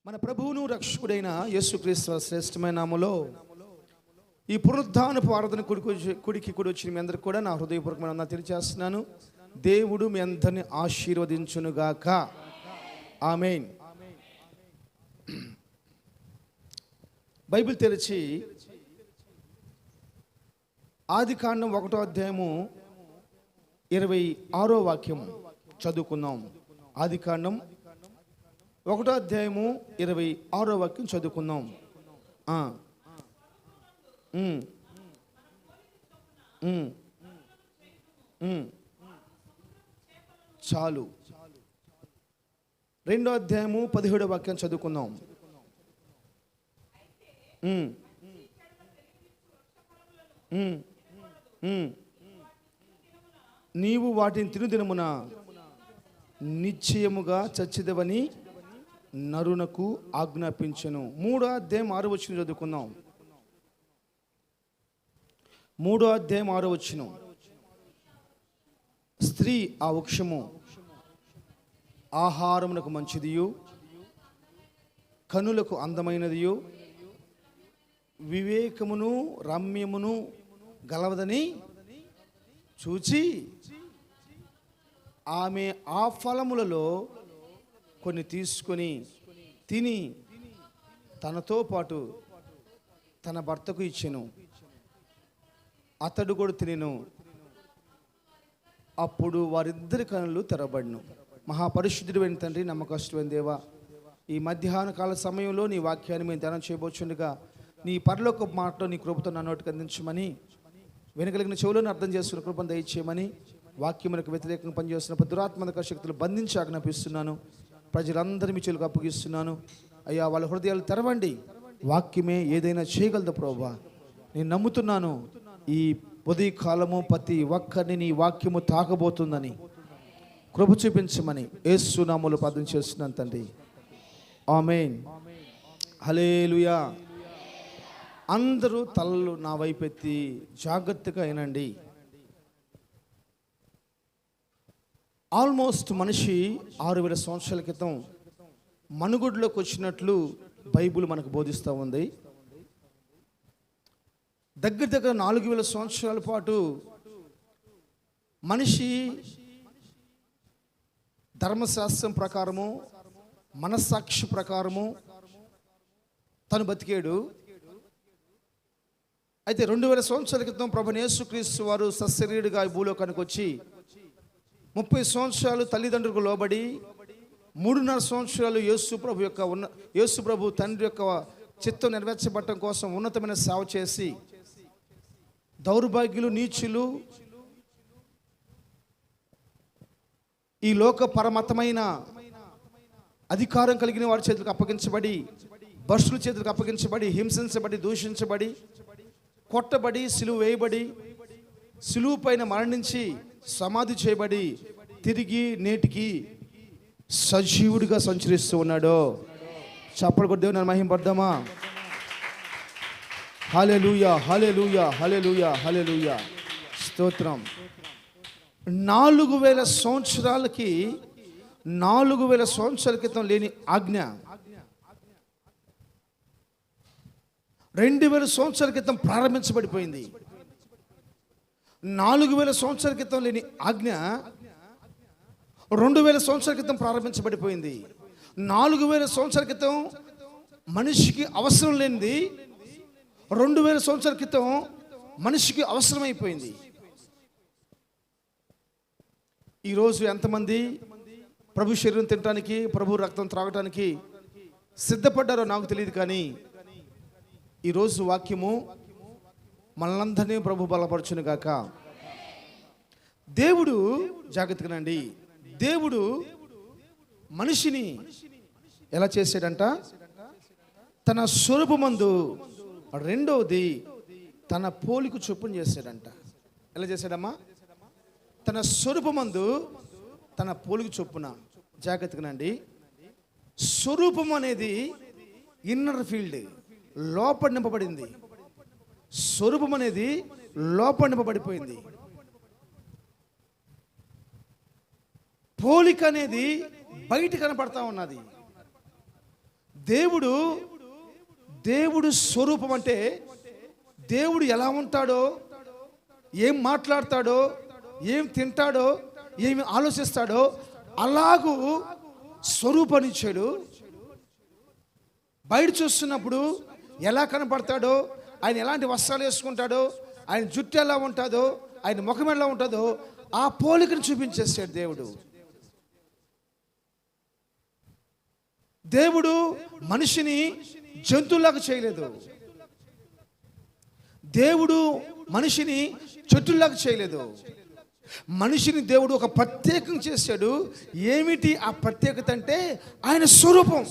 మన ప్రభువును రక్షకుడైన యేసుక్రీస్తు శ్రేష్టమైన నామములో ఈ పునరుద్ధానపు ఆరాధన కుడికి వచ్చిన మీ అందరికి కూడా నా హృదయపూర్వకమైన వందనాలు తెలియజేస్తున్నాను. దేవుడు మీ అందరిని ఆశీర్వదించునుగాక. ఆమేన్. బైబిల్ తెరిచి ఆదికాండం 1వ అధ్యాయము 26వ వాక్యం చదువుకుందాం. ఆదికాండం 1వ అధ్యాయము 26వ వాక్యం చదువుకుందాం. చాలు. 2వ అధ్యాయము 17వ వాక్యం చదువుకుందాం. నీవు వాటిని తినుదినమున నిశ్చయముగా చచ్చిదవని నరునకు ఆజ్ఞాపించెను. 3వ అధ్యాయం 6వ వచనం చదువుకుందాం. 3వ అధ్యాయం 6వ వచనం. స్త్రీ ఆ వృక్షము ఆహారమునకు మంచిదియు కనులకు అందమైనదియు వివేకమును రమ్యమును గలవదని చూచి ఆమె ఆ ఫలములలో కొన్ని తీసుకొని తిని తనతో పాటు తన భర్తకు ఇచ్చెను. అతడు కూడా తినెను. అప్పుడు వారిద్దరి కనులు తెరబడిను. మహాపరిశుద్ధుడు అయిన తండ్రి, నమ్మకస్తుడైన దేవా, ఈ మధ్యాహ్న కాల సమయంలో నీ వాక్యాన్ని మేము ధ్యానం చేయబోచుండగా నీ పరలోక మాటలో నీ కృపతో నా నోటికి అందించమని, వెనకలిగిన చెవులను అర్థం చేసుకున్న కృపను దయచేయమని, వాక్యములకు వ్యతిరేకంగా పనిచేస్తున్న దురాత్మక శక్తులు బంధించి ఆజ్ఞాపిస్తున్నాను. ప్రజలందరి మీ చెలుకు అప్పగిస్తున్నాను. అయ్యా, వాళ్ళ హృదయాలు తెరవండి. వాక్యమే ఏదైనా చేయగలదు ప్రభువా. నేను నమ్ముతున్నాను ఈ ఉదయ కాలము ప్రతి ఒక్కరిని నీ వాక్యము తాకబోతుందని కృప చూపించమని యేసు నామములో ప్రార్థన చేస్తున్నాను తండ్రి. ఆమేన్. హల్లెలూయా. అందరూ తలలు నా వైపెత్తి జాగ్రత్తగా వినండి. ఆల్మోస్ట్ మనిషి 6000 సంవత్సరాల క్రితం మనుగడలోకి వచ్చినట్లు బైబిల్ మనకు బోధిస్తూ ఉంది. దగ్గర 4000 సంవత్సరాల పాటు మనిషి ధర్మశాస్త్రం ప్రకారము, మనస్సాక్షి ప్రకారము తను బతికాడు. అయితే 2000 సంవత్సరాల క్రితం ప్రభువైన యేసుక్రీస్తు వారు సశరీరుడిగా ఈ భూలోకానికి వచ్చి 30 సంవత్సరాలు తల్లిదండ్రులకు లోబడి 3.5 సంవత్సరాలు యేసు ప్రభు తండ్రి యొక్క చిత్తం నెరవేర్చబడటం కోసం ఉన్నతమైన సేవ చేసి దౌర్భాగ్యులు, నీచులు, ఈ లోక పరమతమైన అధికారం కలిగిన వారి చేతులకు అప్పగించబడి, భర్షుల చేతులకు అప్పగించబడి, హింసించబడి, దూషించబడి, కొట్టబడి, సిలువ వేయబడి, సిలువ పైన మరణించి సమాధి చేయబడి తిరిగి నేటికి సజీవుడిగా సంచరిస్తూ ఉన్నాడు. చప్పలు కొట్టి దేవుని మహిమపడదామా? హల్లెలూయా, హల్లెలూయా, హల్లెలూయా, హల్లెలూయా. స్తోత్రం. 4000 సంవత్సరాలకి 4000 సంవత్సరాల క్రితం లేని ఆజ్ఞ 2000 సంవత్సరాల క్రితం ప్రారంభించబడిపోయింది. 4000 సంవత్సరాల క్రితం లేని ఆజ్ఞ 2000 సంవత్సరాల క్రితం ప్రారంభించబడిపోయింది. 4000 సంవత్సరాల క్రితం మనిషికి అవసరం లేనిది 2000 సంవత్సరాల క్రితం మనిషికి అవసరమైపోయింది. ఈరోజు ఎంతమంది ప్రభు శరీరం తినడానికి, ప్రభు రక్తం త్రాగటానికి సిద్ధపడ్డారో నాకు తెలియదు. కానీ ఈరోజు వాక్యము మనలందరినీ ప్రభు బలపరచును గాక. దేవుడు, జాగ్రత్తగానండి, దేవుడు మనిషిని ఎలా చేశాడంట? తన స్వరూపమందు, రెండవది తన పోలిక చొప్పున చేశాడంట. ఎలా చేశాడమ్మా? తన స్వరూపమందు తన పోలిక చొప్పున. జాగ్రత్తగానండి, స్వరూపం అనేది ఇన్నర్ ఫీల్డ్, లోపల నింపబడింది. స్వరూపం అనేది లోపల నింపబడిపోయింది. పోలిక అనేది బయట కనపడతా ఉన్నది. దేవుడు దేవుడు స్వరూపం అంటే దేవుడు ఎలా ఉంటాడో, ఏం మాట్లాడతాడో, ఏం తింటాడో, ఏమి ఆలోచిస్తాడో అలాగూ స్వరూపాన్నిచ్చాడు. బయట చూస్తున్నప్పుడు ఎలా కనపడతాడో, ఆయన ఎలాంటి వస్త్రాలు వేసుకుంటాడో, ఆయన జుట్టు ఎలా ఉంటుందో, ఆయన ముఖం ఎలా ఉంటుందో ఆ పోలికను చూపించేస్తాడు దేవుడు. దేవుడు మనిషిని జంతువులాగా చేయలేదు. దేవుడు మనిషిని చెట్టులాగా చేయలేదు. మనిషిని దేవుడు ఒక ప్రత్యేకం చేశాడు. ఏమిటి ఆ ప్రత్యేకత అంటే ఆయన స్వరూపం.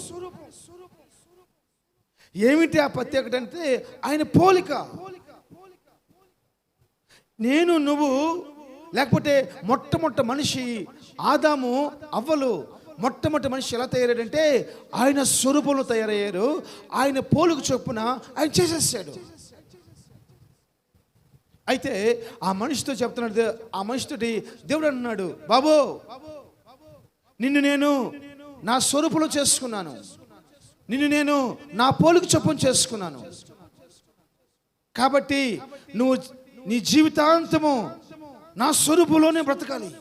ఏమిటి ఆ ప్రత్యేకత అంటే ఆయన పోలిక. నేను నువ్వు లేకపోతే మొట్టమొదటి మనిషి ఆదాము అవ్వలు మొట్టమొదటి మనిషి ఎలా తయారయ్యాడంటే ఆయన స్వరూపంలో తయారయ్యారు. ఆయన పోలిక చొప్పున ఆయన చేసేసాడు. అయితే ఆ మనిషితో చెప్తున్నాడు, ఆ మనిషితోటి దేవుడు అన్నాడు, బాబు నిన్ను నేను నా స్వరూపంలో చేసుకున్నాను, నిన్ను నేను నా పోలిక చొప్పున చేసుకున్నాను. కాబట్టి నువ్వు నీ జీవితాంతము నా స్వరూపంలోనే బ్రతకాలి.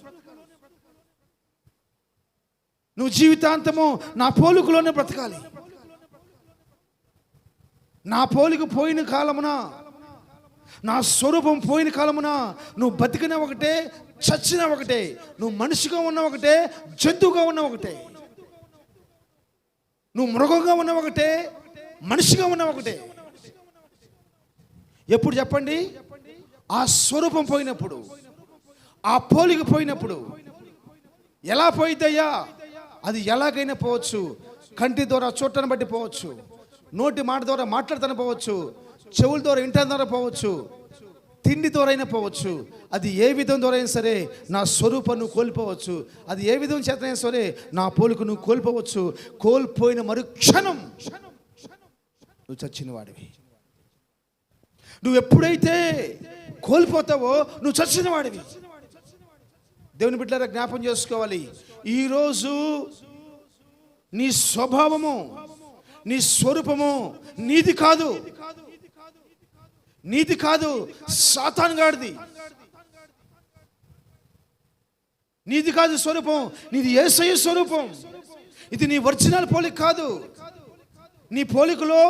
నువ్వు జీవితాంతము నా పోలికలోనే బ్రతకాలి. నా పోలిక పోయిన కాలమున, నా స్వరూపం పోయిన కాలమున నువ్వు బతికిన ఒకటే, చచ్చిన ఒకటే. నువ్వు మనిషిగా ఉన్న ఒకటే, జంతువుగా ఉన్న ఒకటే. నువ్వు మృగంగా ఉన్న ఒకటే, మనిషిగా ఉన్న ఒకటే. ఎప్పుడు చెప్పండి? ఆ స్వరూపం పోయినప్పుడు, ఆ పోలిక పోయినప్పుడు. ఎలా పోయిద్దయ్యా? అది ఎలాగైనా పోవచ్చు. కంటి ద్వారా చూడటాన్ని బట్టి పోవచ్చు, నోటి మాట ద్వారా మాట్లాడతాను పోవచ్చు, చెవుల ద్వారా ఇంటి ద్వారా పోవచ్చు, తిండి ద్వారా అయినా పోవచ్చు. అది ఏ విధం ద్వారా అయినా సరే నా స్వరూపాన్ని కోల్పోవచ్చు. అది ఏ విధం చేతనైనా సరే నా పోలికను కోల్పోవచ్చు. కోల్పోయిన మరుక్షణం నువ్వు చచ్చిన వాడివి. నువ్వు ఎప్పుడైతే కోల్పోతావో నువ్వు చచ్చిన వాడివి. దేవుని బిడ్డలారా జ్ఞాపం చేసుకోవాలి, ఈరోజు నీ స్వభావము, నీ స్వరూపము నీది కాదు, నీది కాదు, సాతాను గాడిది. నీది కాదు స్వరూపం, నీది యేసయ్య స్వరూపం. ఇది నీ ఒరిజినల్ పోలిక కాదు. నీ పోలికలో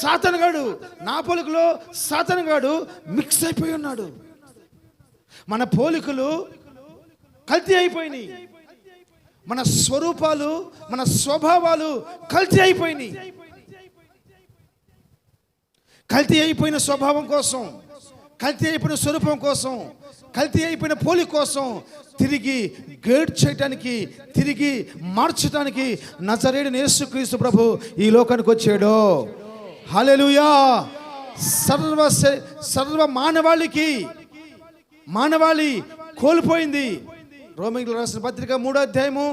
సాతానుగాడు, నా పోలికలో సాతానుగాడు మిక్స్ అయిపోయి ఉన్నాడు. మన పోలికలు కల్తీ అయిపోయినాయి. మన స్వరూపాలు, మన స్వభావాలు కల్తీ అయిపోయినాయి. కల్తీ అయిపోయిన స్వభావం కోసం, కల్తీ అయిపోయిన స్వరూపం కోసం, కల్తీ అయిపోయిన పోలిక కోసం తిరిగి గైడ్ చేయటానికి, తిరిగి మార్చడానికి నజరేయుడైన యేసుక్రీస్తు ప్రభు ఈ లోకానికి వచ్చాడు. హల్లెలూయా. సర్వ మానవాళి కోల్పోయింది. రోమీయులకు రాసిన పత్రిక 3వ అధ్యాయము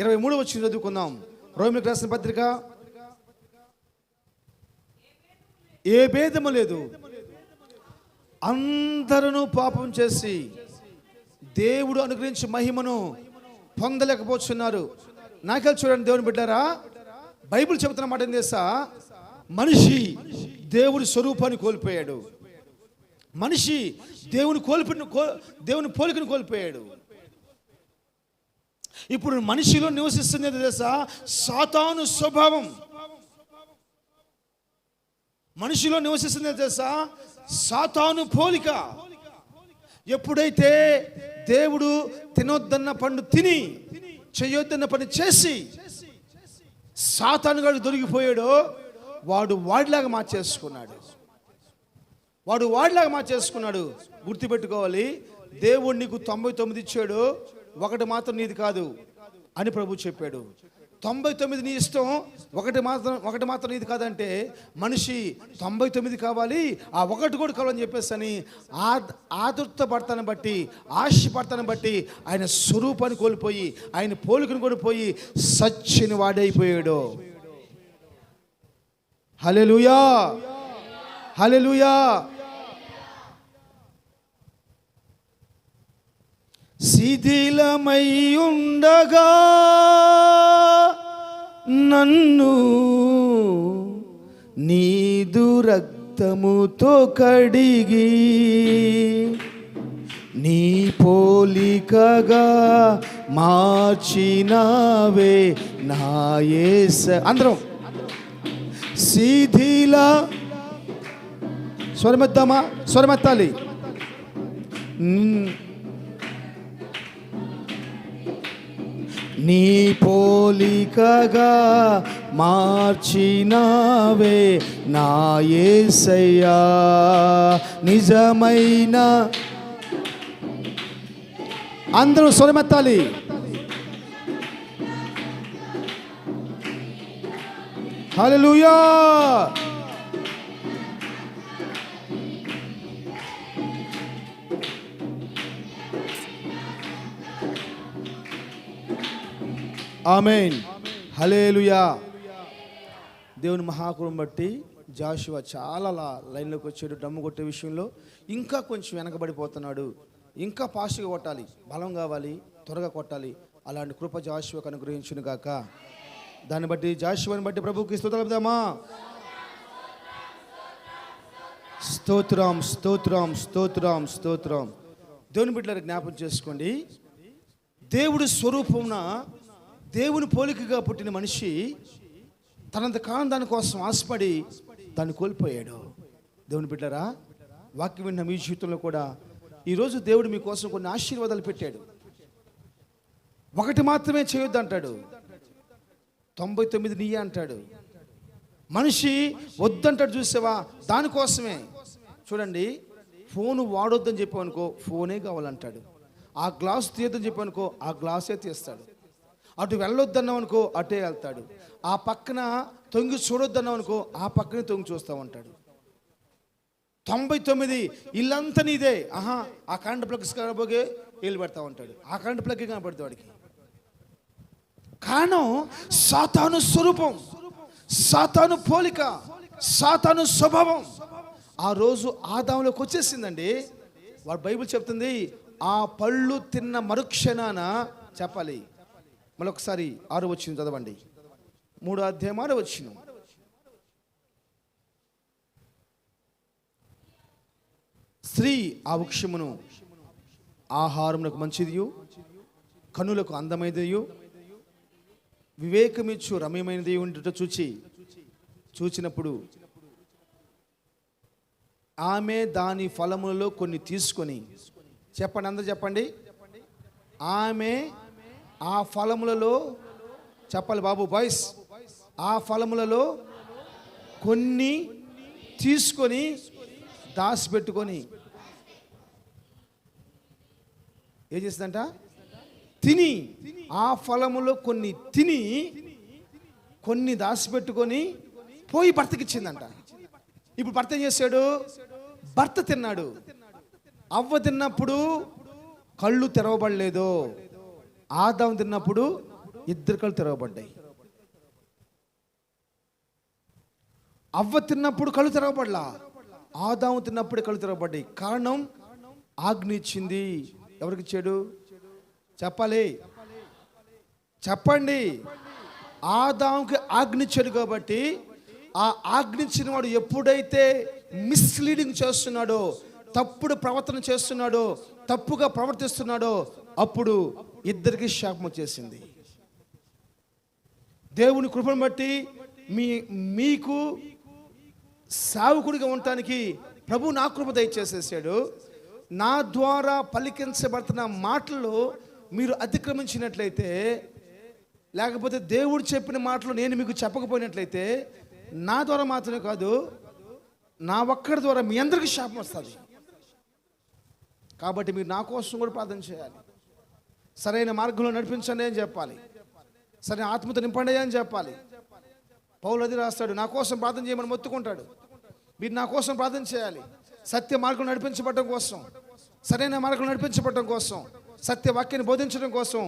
23వ వచనం చదువుకుందాం. రోమీయులకు రాసిన పత్రిక. ఏ భేదము లేదు, అందరూ పాపం చేసి దేవుడు అనుగ్రహించి మహిమను పొందలేకపోతున్నారు. నాకే చూడండి దేవుని బిడ్డారా, బైబిల్ చెబుతున్న మాట ఏం తెలుసా? మనిషి దేవుడి స్వరూపాన్ని కోల్పోయాడు. మనిషి దేవుని పోలికను కోల్పోయాడు. ఇప్పుడు మనిషిలో నివసిస్తుంది తెలుసా? సాతాను స్వభావం. మనిషిలో నివసిస్తుంది తెలుసా? సాతాను పోలిక. ఎప్పుడైతే దేవుడు తినొద్దన్న పండు తిని, చేయొద్దన్న పని చేసి సాతానుగాడు దొరికిపోయాడో వాడు వాడిలాగా మార్చేసుకున్నాడు. గుర్తుపెట్టుకోవాలి, దేవుడు నీకు 99 ఇచ్చాడు, ఒకటి మాత్రం నీది కాదు అని ప్రభు చెప్పాడు. 99 నీ ఇష్టం, ఒకటి మాత్రం నీది కాదంటే మనిషి 99 కావాలి, ఆ ఒకటి కూడా కావాలని చెప్పేసి అని ఆదుర్త పడతాను బట్టి, ఆశ పడతాను బట్టి ఆయన స్వరూపాన్ని కోల్పోయి, ఆయన పోలికను కోల్పోయి సచ్చిన వాడైపోయాడు. హల్లెలూయా, హల్లెలూయా. శిథిలమై ఉండగా నన్ను నీదు రక్తముతో కడిగి నీ పోలికగా మార్చినావే నా యేసయ్యా. అందరం శిథిల స్వరమెద్దామా? స్వరమెత్తాలి. నీ పోలికగా మార్చినావే నా యేసయ్యా. నిజమైన అందరూ స్వరమెత్తాలి. హల్లెలూయా. ఆమేన్. హల్లెలూయా. దేవుని మహాకృపను బట్టి జాషువా చాలా లైన్లోకి వచ్చాడు. డమ్ము కొట్టే విషయంలో ఇంకా కొంచెం వెనకబడిపోతున్నాడు. ఇంకా ఫాస్ట్గా కొట్టాలి, బలం కావాలి, త్వరగా కొట్టాలి. అలాంటి కృప జాషువాకు అనుగ్రహించును గాక. దాన్ని బట్టి జాషువాని బట్టి ప్రభువుకి స్తోత్రం చెప్దామా? స్తోత్రం స్తోత్రం స్తోత్రం స్తోత్రం. దేవుని బిడ్డలను జ్ఞాపకం చేసుకోండి. దేవుడి స్వరూపమున దేవుని పోలికగా పుట్టిన మనిషి తనంత కాలం దానికోసం ఆశపడి దాన్ని కోల్పోయాడు. దేవుని బిడ్డరా, వాక్యం విన్న మీ జీవితంలో కూడా ఈరోజు దేవుడు మీకోసం కొన్ని ఆశీర్వాదాలు పెట్టాడు. ఒకటి మాత్రమే చేయొద్దు అంటాడు, 99 నీయే అంటాడు. మనిషి వద్దంటాడు, చూసావా? దానికోసమే. చూడండి, ఫోను వాడొద్దని చెప్పామనుకో, ఫోనే కావాలంటాడు. ఆ గ్లాసు తీయొద్దని చెప్పామనుకో, ఆ గ్లాసే తీస్తాడు. అటు వెళ్ళొద్దన్నాం అనుకో, అటే వెళ్తాడు. ఆ పక్కన తొంగి చూడొద్దన్నాం అనుకో, ఆ పక్కనే తొంగి చూస్తామంటాడు. 99 ఇల్లంతా నీదే. ఆహా, ఆ కరెంట్ ప్లగ్స్ కనబోగే వీళ్ళు పెడతా ఉంటాడు. ఆ కరెంట్ ప్లగ్ కనపడుతుంది వాడికి. కారణం సాతాను స్వరూపం, సాతాను పోలిక, సాతాను స్వభావం ఆ రోజు ఆదాములోకి వచ్చేసిందండి. వాడు బైబిల్ చెప్తుంది, ఆ పళ్ళు తిన్న మరుక్షణాన చెప్పాలి. మరొకసారి 6వ వచనం చదవండి. 3వ అధ్యాయం 6వ వచనం. స్త్రీ ఆ వృక్షమును ఆహారమునకు మంచిదియు, కనులకు అందమైనదియు, వివేకమిచ్చు రమ్యమైనది ఉండుట చూచినప్పుడు ఆమె దాని ఫలములలో కొన్ని తీసుకొని, చెప్పండి అందరూ చెప్పండి, ఆమె ఆ ఫలములలో, చెప్పాలి బాబు బాయ్స్, ఆ ఫలములలో కొన్ని తీసుకొని దాచిపెట్టుకొని ఏం చేస్తుందంట? తిని, ఆ ఫలములో కొన్ని తిని కొన్ని దాచిపెట్టుకొని పోయి భర్తకి ఇచ్చిందంట. ఇప్పుడు భర్త ఏం చేశాడు? భర్త తిన్నాడు. అవ్వ తిన్నప్పుడు కళ్ళు తెరవబడలేదు, ఆదాము తిన్నప్పుడు ఇద్దరు కళ్ళు తెరవబడ్డాయి. అవ్వ తిన్నప్పుడు కళ్ళు తెరవబడలా, ఆదాము తిన్నప్పుడే కళ్ళు తెరవబడ్డాయి. కారణం ఆజ్ఞ ఇచ్చింది. ఎవరికి ఇచ్చాడు? చెప్పాలి, చెప్పండి. ఆదాముకి ఆజ్ఞ ఇచ్చాడు కాబట్టి, ఆ ఆజ్ఞ ఇచ్చిన వాడు ఎప్పుడైతే మిస్లీడింగ్ చేస్తున్నాడో, తప్పుడు ప్రవర్తన చేస్తున్నాడో, తప్పుగా ప్రవర్తిస్తున్నాడో, అప్పుడు ఇద్దరికి శాపం వచ్చేసింది. దేవుని కృపను బట్టి మీకు సేవకుడిగా ఉండటానికి ప్రభు నా కృప దయచేసేసాడు. నా ద్వారా పలికించబడుతున్న మాటలు మీరు అతిక్రమించినట్లయితే, లేకపోతే దేవుడు చెప్పిన మాటలు నేను మీకు చెప్పకపోయినట్లయితే, నా ద్వారా మాత్రమే కాదు, నా ఒక్కడి ద్వారా మీ అందరికీ శాపం వస్తుంది. కాబట్టి మీరు నా కోసం కూడా ప్రార్థన చేయాలి. సరైన మార్గంలో నడిపించండి అని చెప్పాలి, సరైన ఆత్మతో నింపండి అని చెప్పాలి. పౌలు అది రాస్తాడు, నా కోసం ప్రార్థన చేయమని మొత్తుకుంటాడు. మీరు నా కోసం ప్రార్థన చేయాలి. సత్య మార్గం నడిపించబడటం కోసం, సరైన మార్గం నడిపించబడటం కోసం, సత్య వాక్యాన్ని బోధించడం కోసం,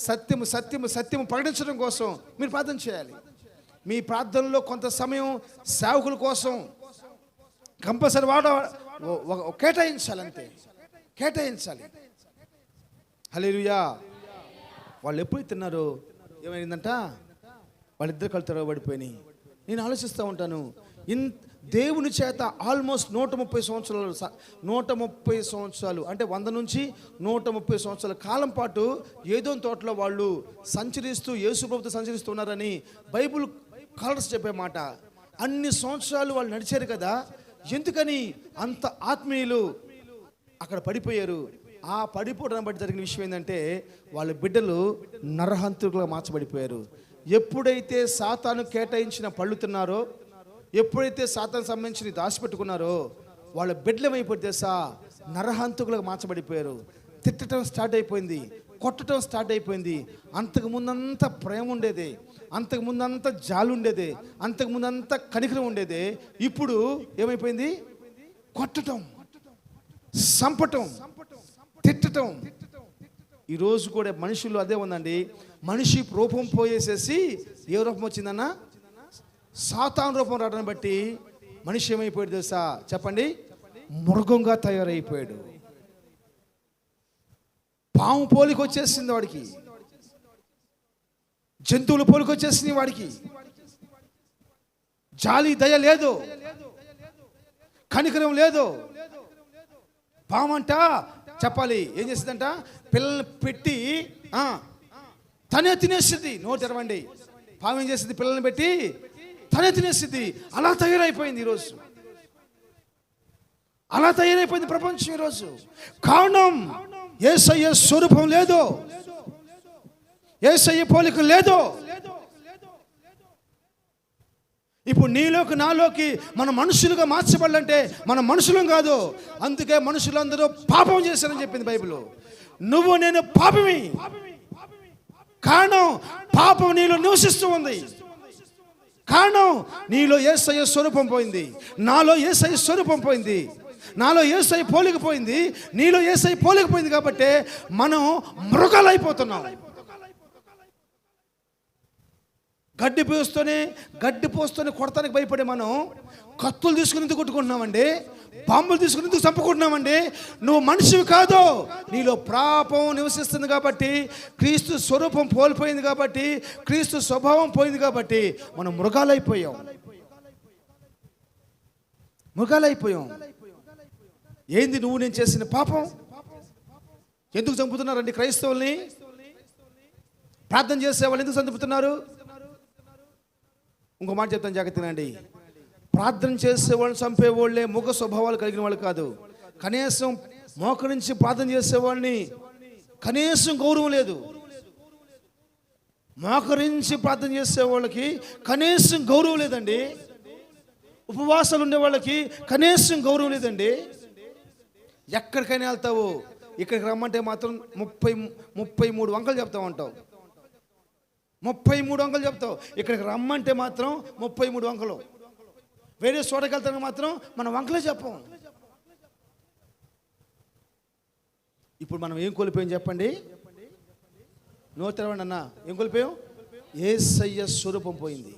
సత్యము సత్యము సత్యము ప్రకటించడం కోసం మీరు ప్రార్థన చేయాలి. మీ ప్రార్థనలో కొంత సమయం సేవకుల కోసం కంపల్సరీ కేటాయించాలి, అంతే, కేటాయించాలి. హల్లెలూయా. వాళ్ళు ఎప్పుడు తిన్నారో ఏమైందంట? వాళ్ళిద్దరు కళ్ళు తెరవబడిపోయినాయి. నేను ఆలోచిస్తూ ఉంటాను, దేవుని చేత ఆల్మోస్ట్ 130 సంవత్సరాలు అంటే 100 నుంచి 130 సంవత్సరాల కాలం పాటు ఏదోని తోటలో వాళ్ళు సంచరిస్తూ యేసు ప్రభుతో సంచరిస్తున్నారని బైబుల్ కాలర్స్ చెప్పే మాట. అన్ని సంవత్సరాలు వాళ్ళు నడిచారు కదా, ఎందుకని అంత ఆత్మీయులు అక్కడ పడిపోయారు? ఆ పడిపోవడం బట్టి జరిగిన విషయం ఏంటంటే వాళ్ళ బిడ్డలు నరహంతకులుగా మార్చబడిపోయారు. ఎప్పుడైతే సాతాను కేటాయించిన పళ్ళు తిన్నారో, ఎప్పుడైతే సాతాను సంబంధించి దాచిపెట్టుకున్నారో, వాళ్ళ బిడ్డలు ఏమైపోతే నరహంతకులుగా మార్చబడిపోయారు. తిట్టడం స్టార్ట్ అయిపోయింది, కొట్టడం స్టార్ట్ అయిపోయింది. అంతకు ముందంతా ప్రేమ ఉండేది, అంతకు ముందంతా జాలి ఉండేది, అంతకు ముందంతా కనికరం ఉండేది. ఇప్పుడు ఏమైపోయింది? కొట్టడం, సంపటం, తిట్టడం. ఈరోజు కూడా మనుషులు అదే ఉందండి. మనిషి రూపం పోయేసేసి ఏ రూపం వచ్చిందన్న? సాతాను రూపం రావడం బట్టి మనిషి ఏమైపోయాడు తెలుసా? చెప్పండి, మృగంగా తయారైపోయాడు. పాము పోలికి వచ్చేసింది వాడికి, జంతువుల పోలికి వచ్చేసింది వాడికి. జాలి దయ లేదు, కనికరం లేదు. పాము అంట చెప్పాలి ఏం చేసిందంట? పిల్లల్ని పెట్టి తనే తినేస్తుంది. నోటి తెరవండి. పాము ఏం చేసింది? పిల్లల్ని పెట్టి తనే తినేస్తుంది. అలా తయారైపోయింది ఈరోజు, అలా తయారైపోయింది ప్రపంచం ఈరోజు. కారణం యేసయ్య స్వరూపం లేదు, యేసయ్య పోలిక లేదు. ఇప్పుడు నీలోకి నాలోకి మన మనుషులుగా మార్చబడాలంటే మనం మనుషులం కాదు. అందుకే మనుషులందరూ పాపం చేశారని చెప్పింది బైబిల్. నువ్వు నేను పాపమి. కారణం పాపం నీలో నివసిస్తూ ఉంది. కారణం నీలో యేసయ్య స్వరూపం పోయింది, నాలో యేసయ్య స్వరూపం పోయింది, నాలో యేసయ్య పోలిక పోయింది, నీలో యేసయ్య పోలిక పోయింది. కాబట్టి మనం మృగాలైపోతున్నాం. గడ్డి పోస్తూనే కొడతానికి భయపడే మనం కత్తులు తీసుకుని ఎందుకు కొట్టుకుంటున్నామండి? బాంబులు తీసుకుని ఎందుకు చంపుకుంటున్నామండి? నువ్వు మనిషివి కాదు, నీలో పాపం నివసిస్తుంది కాబట్టి, క్రీస్తు స్వరూపం కోల్పోయింది కాబట్టి, క్రీస్తు స్వభావం పోయింది కాబట్టి మనం మృగాలైపోయాం. ఏంది నువ్వు నేను చేసిన పాపం? ఎందుకు చంపుతున్నారండి క్రైస్తవుల్ని? ప్రార్థన చేసే వాళ్ళు ఎందుకు చంపుతున్నారు? ఇంకో మాట చెప్తాను, జాగ్రత్తనండి. ప్రార్థన చేసేవాళ్ళని చంపేవాళ్ళే ముఖ స్వభావాలు కలిగిన వాళ్ళు కాదు. కనీసం మోకరించి ప్రార్థన చేసేవాళ్ళని కనీసం గౌరవం లేదు. మోకరించి ప్రార్థన చేసే వాళ్ళకి కనీసం గౌరవం లేదండి. ఉపవాసాలు ఉండే వాళ్ళకి కనీసం గౌరవం లేదండి. ఎక్కడికైనా వెళ్తావు, ఇక్కడికి రమ్మంటే మాత్రం 33 వంకలు చెప్తా ఉంటావు. 33 వంకలు చెప్తావు. ఇక్కడికి రమ్మంటే మాత్రం 33 వంకలు. వేరే చోటకి వెళ్తానికి మాత్రం మనం వంకలే చెప్పం. ఇప్పుడు మనం ఏం కోల్పోయాం చెప్పండి? నో తెరవండి అన్న. ఏం కోల్పోయాం? యేసయ్య స్వరూపం పోయింది,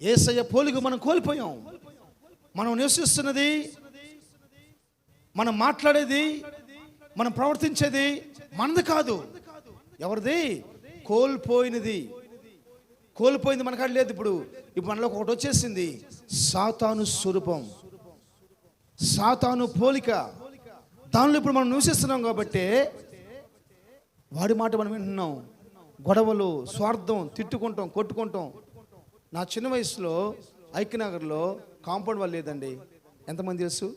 యేసయ్య పోలిక మనం కోల్పోయాం. మనం నివసిస్తున్నది, మనం మాట్లాడేది, మనం ప్రవర్తించేది మనది కాదు. ఎవరిది? కోల్పోయినది మనకాడ లేదు. ఇప్పుడు మనలో ఒకటి వచ్చేసింది, సాతాను స్వరూపం, సాతాను పోలిక. దానిలో ఇప్పుడు మనం నివసిస్తున్నాం కాబట్టి వాడి మాట మనం వింటున్నాం. గొడవలు, స్వార్థం, తిట్టుకుంటాం, కొట్టుకుంటాం. నా చిన్న వయసులో ఐక్యనగర్లో కాంపౌండ్ వాళ్ళు లేదండి. ఎంతమంది తెలుసు?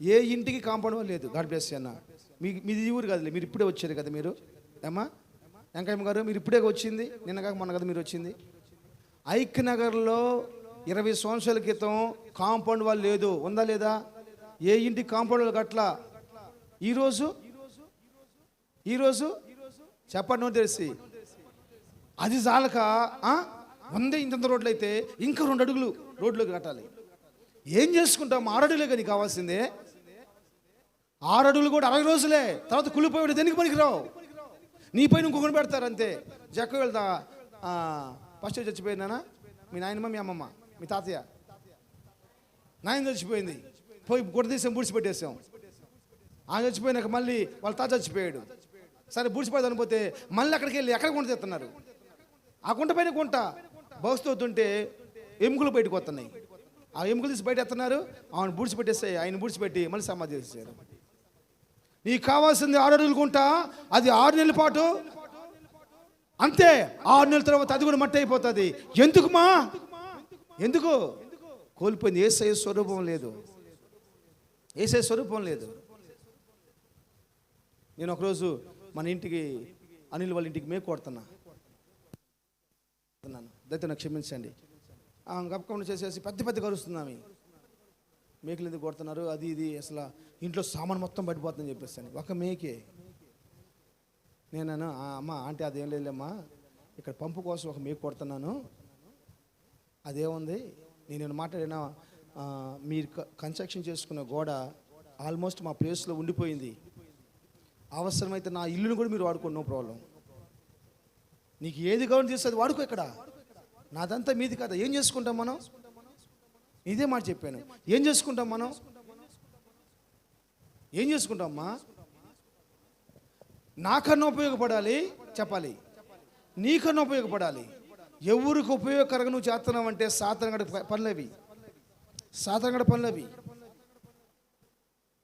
ఏ ఇంటికి కాంపౌండ్ వాళ్ళు లేదు. గాడ్ బ్లెస్ యు అన్న. మీది ఊరు కాదులే, మీరు ఇప్పుడే వచ్చారు కదా. మీరు ఏమ్మా వెంకయ్య గారు, మీరు ఇప్పుడే వచ్చింది, నిన్న కాక మొన్న కదా మీరు వచ్చింది. ఐక్యనగర్లో 20 సంవత్సరాల క్రితం కాంపౌండ్ వాళ్ళు లేదు. ఉందా లేదా? ఏ ఇంటికి కాంపౌండ్ వాళ్ళు కట్లా. ఈరోజు చెప్పండి, నో తెలిసి అది చాలక వంద ఇంత రోడ్లు అయితే ఇంకా 2 అడుగులు రోడ్లోకి కట్టాలి. ఏం చేసుకుంటాం? 6 అడుగులే కానీ కావాల్సిందే. 6 అడుగులు కూడా 60 రోజులే. తర్వాత కుళ్ళిపోయాడు, దేనికి పనికిరావు. నీ పైన ఇంకొకటి పెడతారు అంతే. జక్క వెళ్తా ఫస్ట్ చచ్చిపోయిందనా? మీ నాయనమ్మ, మీ అమ్మమ్మ, మీ తాతయ్య. నాయన చచ్చిపోయింది, పోయి గుడ్డదీసాం, బూడిచిపెట్టేసాం. ఆయన చచ్చిపోయినాక మళ్ళీ వాళ్ళ తాత చచ్చిపోయాడు. సరే బూడిచిపోయేది అనిపోతే మళ్ళీ అక్కడికి వెళ్ళి ఎక్కడ కొండ తెస్తున్నారు. ఆ గుంట పైన గుంట బౌస్తవుతుంటే ఎముకలు బయటకు వస్తున్నాయి. ఆ ఎముకలు తీసి బయట ఎత్తున్నారు. ఆయన బూడ్చిపెట్టేస్తాయి. ఆయన బూడ్చిపెట్టి మళ్ళీ సమాధి చేసేసారు. నీకు కావాల్సింది 6 అడుగులు గుంట, అది 6 నెలల పాటు అంతే. 6 నెలల తర్వాత అది కూడా మట్టి అయిపోతుంది. ఎందుకుమా? ఎందుకు? కోల్పోయింది. యేసయ్య స్వరూపం లేదు. యేసయ్య స్వరూపం లేదు. నేను ఒకరోజు మన ఇంటికి అనిల్ వాళ్ళ ఇంటికి మేకు కొడుతున్నాను. దయతో నాకు క్షమించండి. గప్పకుండా చేసేసి పెద్ద కరుస్తున్నాము. మేకలు ఎందుకు కొడుతున్నారు, అది ఇది, అసలు ఇంట్లో సామాన్ మొత్తం పడిపోతుందని చెప్పేస్తాను. ఒక మేకే. నేను అమ్మ ఆంటీ అదేం లేదమ్మా, ఇక్కడ పంపు కోసం ఒక మేకు కొడుతున్నాను, అదేముంది, నేను మాట్లాడినా మీరు కన్స్ట్రక్షన్ చేసుకున్న గోడ ఆల్మోస్ట్ మా ప్లేస్లో ఉండిపోయింది, అవసరమైతే నా ఇల్లును కూడా మీరు వాడుకోండి, నో ప్రాబ్లం, నీకు ఏది కావాలని చేస్తే అది వాడుకో, ఇక్కడ నాదంతా మీది కదా, ఏం చేసుకుంటాం మనం? ఇదే మాట చెప్పాను. ఏం చేసుకుంటాం మనం? ఏం చేసుకుంటామమ్మా? నాకన్నా ఉపయోగపడాలి చెప్పాలి, నీకన్నా ఉపయోగపడాలి. ఎవరికి ఉపయోగకరంగా నువ్వు చేస్తున్నావు అంటే సాతానుగాడి పనులవి, సాతానుగాడి పనులవి.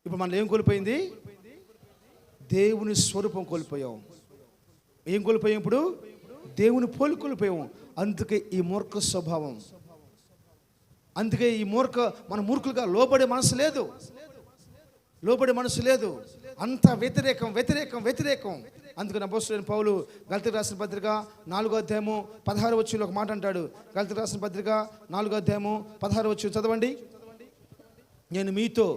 ఇప్పుడు మనం ఏం కోల్పోయింది? దేవుని స్వరూపం కోల్పోయాం. ఏం కోల్పోయాం? ఇప్పుడు దేవుని పోలి కోల్పోయాం. అందుకే ఈ మూర్ఖ స్వభావం, అందుకే ఈ మన మూర్ఖులుగా లోబడే మనసు లేదు, లోబడే మనసు లేదు. అంత వ్యతిరేకం వ్యతిరేకం వ్యతిరేకం. అందుకని అపోస్తలుడైన పౌలు గలతీయులకు రాసిన పత్రిక 4వ అధ్యాయము 16వ వచనంలో ఒక మాట అంటాడు. గలతీయులకు రాసిన పత్రిక 4వ అధ్యాయము 16వ వచనం చదవండి. నేను మీతో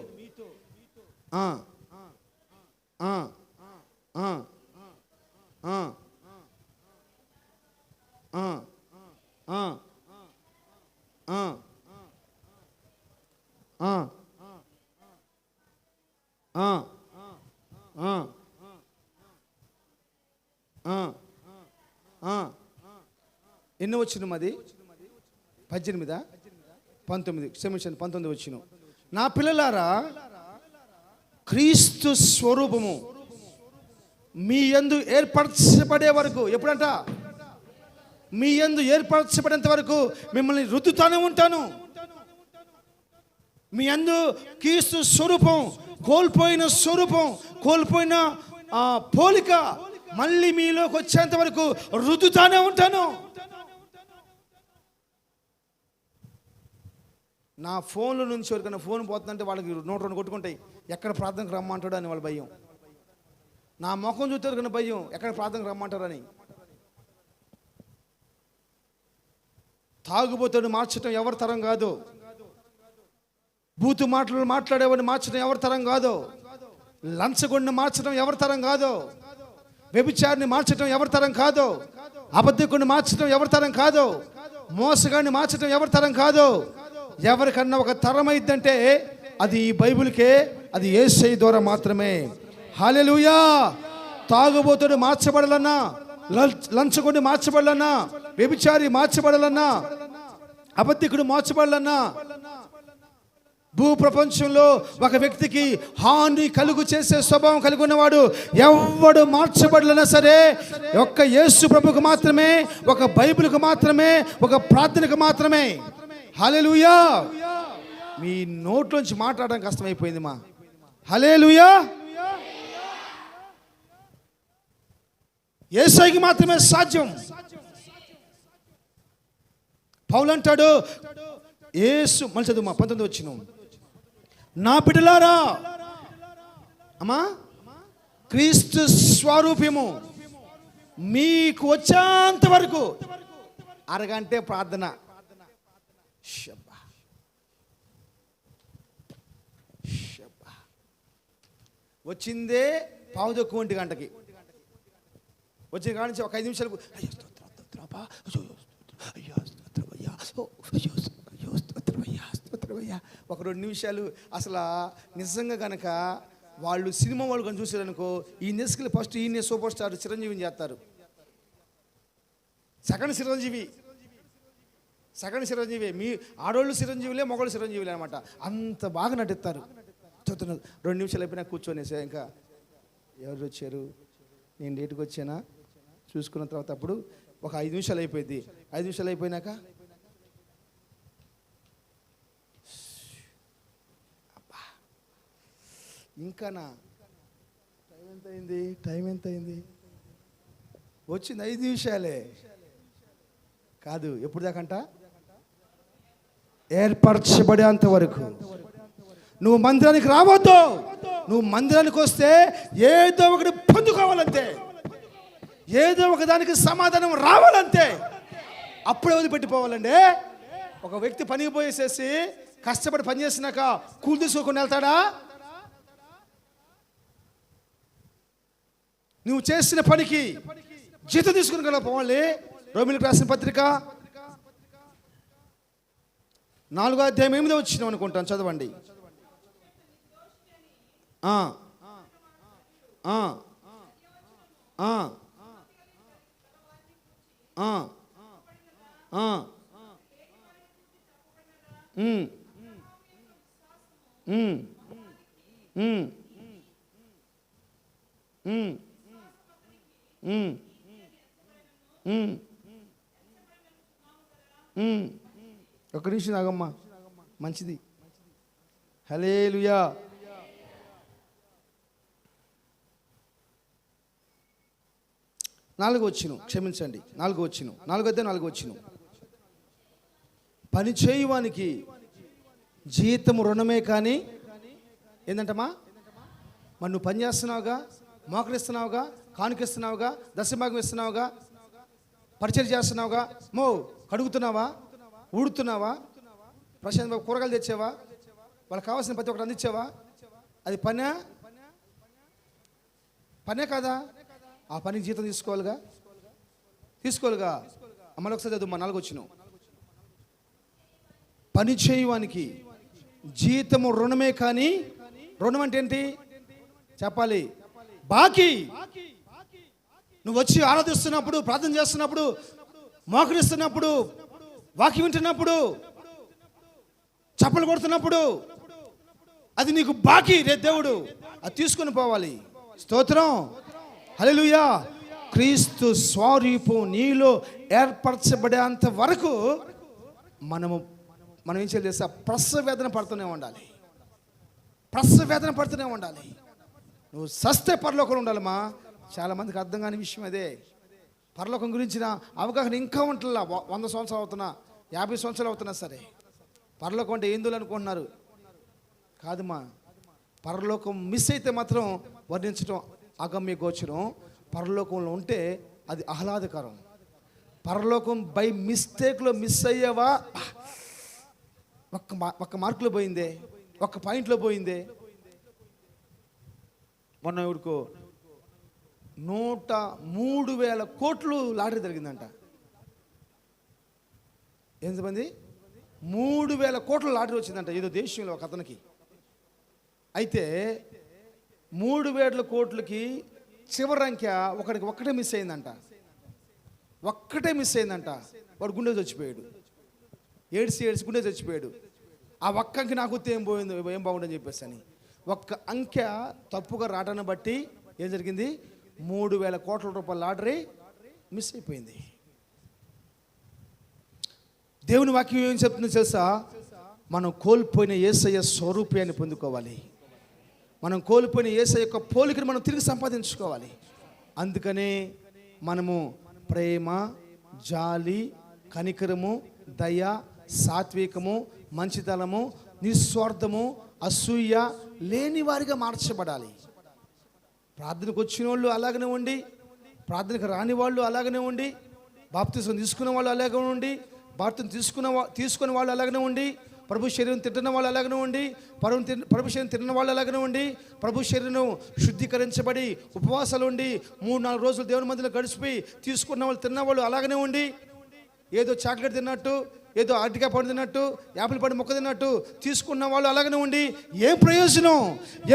ఎన్ని వచ్చిన అది 18 19 క్షమించండి 19 వచ్చిన. నా పిల్లలారా, క్రీస్తు స్వరూపము మీ యందు ఏర్పరచబడే వరకు, ఎప్పుడంట? మీ యందు ఏర్పరచబడేంత వరకు మిమ్మల్ని రుద్దుతానే ఉంటాను. మీ యందు క్రీస్తు స్వరూపం, కోల్పోయిన స్వరూపం, కోల్పోయిన పోలిక మళ్ళీ మీలోకి వచ్చేంత వరకు రుద్దుతానే ఉంటాను. నా ఫోన్ల నుంచి ఎవరికైనా ఫోన్ పోతుందంటే వాళ్ళకి 100-2 కొట్టుకుంటాయి, ఎక్కడ ప్రార్థనకు రమ్మంటాడు అని వాళ్ళ భయం. నా ముఖం చూస్తారు కానీ భయం, ఎక్కడ ప్రార్థనకు రమ్మంటారని. తాగుబోతుని మార్చడం ఎవరి తరం కాదు, బూతు మాటలు మాట్లాడేవాడిని మార్చడం ఎవరి తరం కాదు, లంచగొండిని మార్చడం ఎవరి తరం కాదు, వ్యభిచారిని మార్చడం ఎవరి తరం కాదు, అబద్ధికుడిని మార్చడం ఎవరి తరం కాదు, మోసగాడిని మార్చడం ఎవరి తరం కాదు. ఎవరికన్నా ఒక తరం అయిద్దంటే అది ఈ బైబిల్కే, అది యేసయ్య ద్వారా మాత్రమే. హల్లెలూయా. తాగుబోతుడు మార్చబడాలన్నా, లంచగొండి మార్చబడాలన్నా, వ్యభిచారి మార్చబడాలన్నా, అబద్ధికుడు మార్చబడాలన్నా, భూ ప్రపంచంలో ఒక వ్యక్తికి హాని కలుగు చేసే స్వభావం కలిగి ఉన్నవాడు ఎవడు మార్చబడలన్నా సరే, ఒక్క యేసు ప్రభుకు మాత్రమే, ఒక బైబిల్కు మాత్రమే, ఒక ప్రార్థనకు మాత్రమే. హల్లెలూయా. మీ నోట్లోంచి మాట్లాడడం కష్టమైపోయింది మా. హల్లెలూయా. యేసయ్యకి మాత్రమే సాధ్యం. పౌలు అంటాడు, యేసు మళ్ళీ చదువు మా 19 వచ్చిన. నా బిడ్డలారా, అమ్మా, క్రీస్తు స్వరూపము మీకు వచ్చేంత వరకు అరగంటే ప్రార్థన. వచ్చిందే 1:15 గంటకి, వచ్చిన కాడి నుంచి ఒక 5 నిమిషాలకు ఒక 2 నిమిషాలు. అసలు నిజంగా కనుక వాళ్ళు సినిమా వాళ్ళు కానీ చూసారనుకో, ఈ నెస్కి ఫస్ట్ ఈయన సూపర్ స్టార్ చిరంజీవిని చేస్తారు, సెకండ్ చిరంజీవి. మీ ఆడోళ్ళు చిరంజీవులే, మగవాళ్ళు చిరంజీవులే అనమాట. అంత బాగా నటిస్తారు. 2 నిమిషాలు అయిపోయినా కూర్చొనేసా, ఇంకా ఎవరు వచ్చారు, నేను లేటుగా వచ్చానా చూసుకున్న తర్వాత అప్పుడు ఒక 5 నిమిషాలు అయిపోయింది. 5 నిమిషాలు అయిపోయినాక అబ్బా ఇంకానా టైం ఎంత అయింది వచ్చింది 5 నిమిషాలే కాదు. ఎప్పుడు దాకంట ఏర్పరచబడేంత వరకు నువ్వు మందిరానికి రావద్దు. నువ్వు మందిరానికి వస్తే ఏదో ఒకటి పొందుకోవాలంతే, ఏదో ఒక దానికి సమాధానం రావాలంతే. అప్పుడే వదిలిపెట్టిపోవాలండి. ఒక వ్యక్తి పనికి పోయేసేసి కష్టపడి పని చేసినాక కూలి తీసుకోకుండా వెళ్తాడా? నువ్వు చేసిన పనికి జీతం తీసుకుని కదా పోవాలి. రోమిలికి రాసిన పత్రిక 4వ అధ్యాయం 8వ వచనం అనుకుంటాను, చదవండి. ఒక నిమిషం ఆగమ్మా, మంచిది. హల్లెలూయా. నాలుగో వచనం, క్షమించండి, 4వ వచనం, 4వ వచనం. పని చేయువానికి జీతము రుణమే కానీ ఏంటంటమ్మా? మరి నువ్వు పని చేస్తున్నావుగా, మోకరిస్తున్నావుగా, కానుకిస్తున్నావుగా, దశభాగం ఇస్తున్నావుగా, పరిచయం చేస్తున్నావుగా, కడుగుతున్నావా, ఊడుతున్నావా, ప్రశాంత్ బాబు కూరగాయలు తెచ్చావా, వాళ్ళకి కావాల్సిన ప్రతి ఒక్కటి అందించావా? అది పనే కాదా? ఆ పనికి జీతం తీసుకోవాలిగా. మళ్ళొకసారి చదువు, 4వ వచనం. పని చేయువానికి జీతము రుణమే కానీ, రుణం అంటే ఏంటి చెప్పాలి? బాకీ. నువ్వు వచ్చి ఆరాధిస్తున్నప్పుడు, ప్రార్థన చేస్తున్నప్పుడు, మోకరిస్తున్నప్పుడు, వాక్యం వింటున్నప్పుడు, చప్పలు కొడుతున్నప్పుడు, అది నీకు బాకీ. రేపు దేవుడు అది తీసుకొని పోవాలి. స్తోత్రం, హల్లెలూయా. క్రీస్తు స్వరూపం నీలో ఏర్పరచబడేంత వరకు మనం ఏం చేయాలి? ప్రసవేదన పడుతూనే ఉండాలి. నువ్వు సస్తే పరలోకంలో ఉండాలమ్మా. చాలా మందికి అర్థం కాని విషయం అదే. పరలోకం గురించిన అవగాహన ఇంకా ఉంటుందా? 100 సంవత్సరాలు అవుతున్నా, 50 సంవత్సరాలు అవుతున్నా సరే, పరలోకం అంటే ఏందులు అనుకుంటున్నారు. కాదమ్మా, పరలోకం మిస్ అయితే మాత్రం వర్ణించడం అగమ్య గోచరం. పరలోకంలో ఉంటే అది ఆహ్లాదకరం. పరలోకం బై మిస్టేక్లో మిస్ అయ్యావా, ఒక్క మార్కులో పోయిందే, ఒక్క పాయింట్లో పోయిందే. మొన్న ఎవరికో 103,000 కోట్లు లాటరీ జరిగిందంట. ఎంతమంది? 3,000 కోట్ల లాటరీ వచ్చిందంట ఏదో దేశంలో ఒక అతనికి. అయితే 3,000 కోట్లకి చివరి అంకె ఒక్కటే మిస్ అయిందంట. వాడు గుండె చచ్చిపోయాడు. ఏడ్చి గుండె చచ్చిపోయాడు. ఆ ఒక్క అంకె నాకు ఏం బాగుండని చెప్పేసి అని ఒక్క అంకె తప్పుగా రావడాన్ని బట్టి ఏం జరిగింది? 3,000 కోట్ల రూపాయల లాటరీ మిస్ అయిపోయింది. దేవుని వాక్యం ఏం చెప్తుందో తెలుసా? మనం కోల్పోయిన యేసయ్య స్వరూపాన్ని పొందుకోవాలి. మనం కోల్పోయిన యేసయ్య యొక్క పోలికను మనం తిరిగి సంపాదించుకోవాలి. అందుకనే మనము ప్రేమ, జాలి, కనికరము, దయ, సాత్వికము, మంచితనము, నిస్వార్థము, అసూయ లేని వారిగా మార్చబడాలి. ప్రార్థనకు వచ్చిన వాళ్ళు అలాగనే ఉండి, ప్రార్థనకు రాని వాళ్ళు అలాగనే ఉండి, బాప్తిసం తీసుకున్న వాళ్ళు అలాగే ఉండి, బాప్తిసం తీసుకున్న వాళ్ళు అలాగనే ఉండి, ప్రభు శరీరం తింటున్న వాళ్ళు అలాగనే ఉండి, ప్రభు శరీరం తిన్న వాళ్ళు అలాగనే ఉండి, ప్రభు శరీరం శుద్ధీకరించబడి ఉపవాసాలు ఉండి 3-4 రోజులు దేవుని మందిలో గడిచిపోయి తీసుకున్న వాళ్ళు తిన్న వాళ్ళు అలాగనే ఉండి, ఏదో చాక్లెట్ తిన్నట్టు, ఏదో అరటికాయ పండు తిన్నట్టు, యాపిల్ పండు మొక్క తిన్నట్టు తీసుకున్న వాళ్ళు అలాగనే ఉండి ఏం ప్రయోజనం?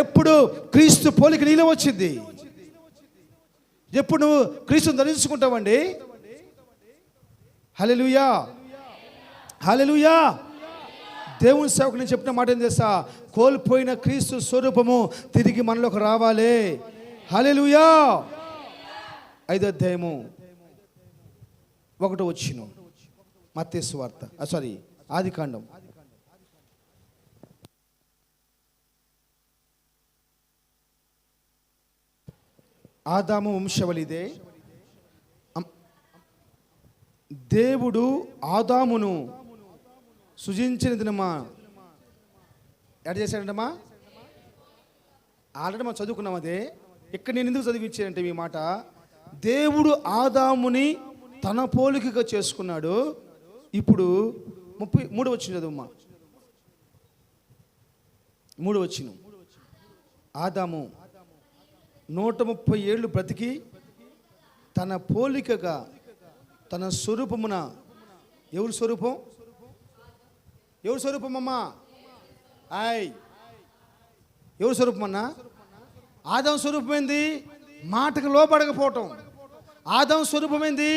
ఎప్పుడు క్రీస్తు పోలిక నీలో వచ్చింది? ఎప్పుడు నువ్వు క్రీస్తుని ధరించుకుంటావండి? హల్లెలూయా, హల్లెలూయా. దేవుని సేవకు నేను చెప్పిన మాట ఏం చేస్తా? కోల్పోయిన క్రీస్తు స్వరూపము తిరిగి మనలోకి రావాలి. హల్లెలూయా. 5వ అధ్యాయము 1వ వచనం. మత్తయి సువార్త ఆదికాండం. ఆదాము వంశవళిదే. దేవుడు ఆదామును సృజించిన దినమా ఎడ చేశాడంటమ్మా? ఆల్రెడీ మనం చదువుకున్నాం అదే. ఇక్కడ నేను ఎందుకు చదివించానంటే ఈ మాట, దేవుడు ఆదాముని తన పోలికగా చేసుకున్నాడు. ఇప్పుడు 33వ వచనం చదువుమా. 3వ వచనం. ఆదాము 130 ఏళ్ళు బ్రతికి తన పోలికగా తన స్వరూపమున. ఎవరి స్వరూపం? ఎవరి స్వరూపం అమ్మా? ఎవరి స్వరూపం అన్నా? ఆదాము స్వరూపం ఏంది? మాటకు లోపడకపోవటం. ఆదాము స్వరూపం ఏంది?